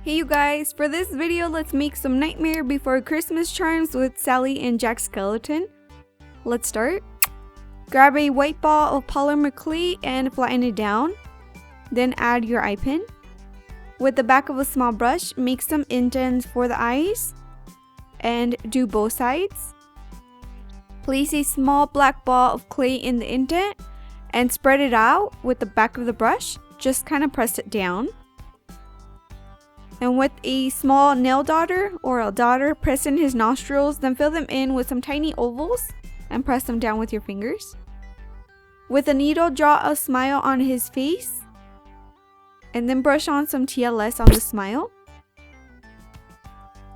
Hey you guys, for this video let's make some Nightmare Before Christmas charms with Sally and Jack Skellington. Let's start. Grab a white ball of polymer clay and flatten it down. Then add your eye pin. With the back of a small brush, make some indents for the eyes and do both sides. Place a small black ball of clay in the indent and spread it out with the back of the brush. Just kind of press it down. And with a small nail daughter or a daughter, press in his nostrils, then fill them in with some tiny ovals and press them down with your fingers. With a needle, draw a smile on his face and then brush on some TLS on the smile.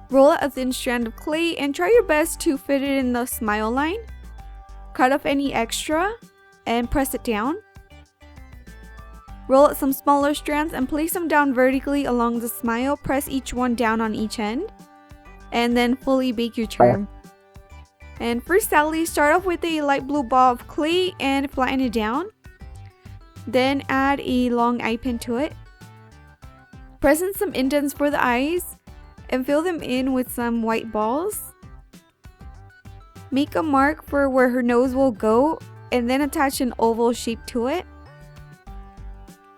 Roll out a thin strand of clay and try your best to fit it in the smile line. Cut off any extra and press it down. Roll out some smaller strands and place them down vertically along the smile. Press each one down on each end and then fully bake your charm. And for Sally, start off with a light blue ball of clay and flatten it down. Then add a long eye pin to it. Press in some indents for the eyes and fill them in with some white balls. Make a mark for where her nose will go and then attach an oval shape to it.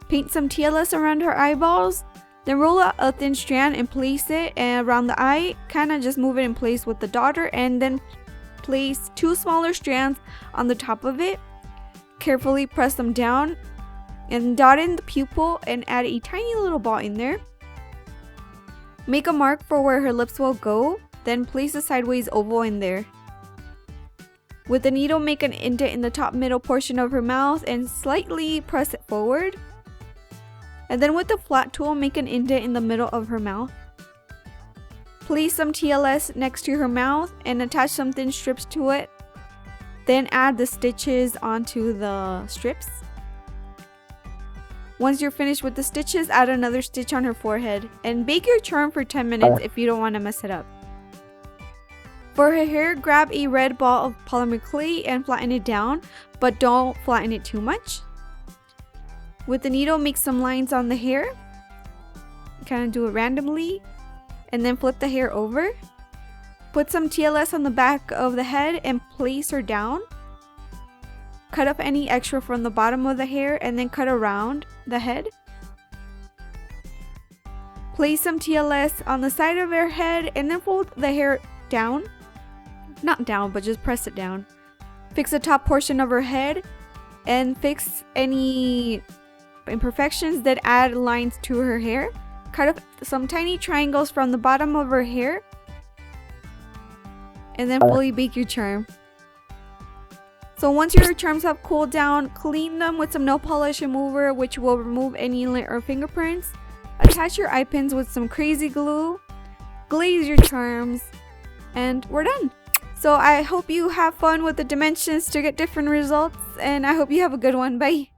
Paint some TLS around her eyeballs, then roll out a thin strand and place it around the eye. Kind of just move it in place with the daughter and then place two smaller strands on the top of it. Carefully press them down and dot in the pupil and add a tiny little ball in there. Make a mark for where her lips will go, then place a sideways oval in there. With the needle, make an indent in the top middle portion of her mouth and slightly press it forward. And then with the flat tool, make an indent in the middle of her mouth. Place some TLS next to her mouth and attach some thin strips to it. Then add the stitches onto the strips. Once you're finished with the stitches, add another stitch on her forehead. And bake your charm for 10 minutes if you don't want to mess it up. For her hair, grab a red ball of polymer clay and flatten it down, but don't flatten it too much. With the needle, make some lines on the hair. Kind of do it randomly. And then flip the hair over. Put some TLS on the back of the head and place her down. Cut off any extra from the bottom of the hair and then cut around the head. Place some TLS on the side of her head and then fold the hair down. Not down, but just press it down. Fix the top portion of her head and fix any imperfections that add lines to her hair. Cut off some tiny triangles from the bottom of her hair and then fully bake your charm. So once your charms have cooled down, clean them with some nail polish remover, which will remove any lint or fingerprints. Attach your eye pins with some crazy glue, glaze your charms, and we're done. So I hope you have fun with the dimensions to get different results, and I hope you have a good one. Bye!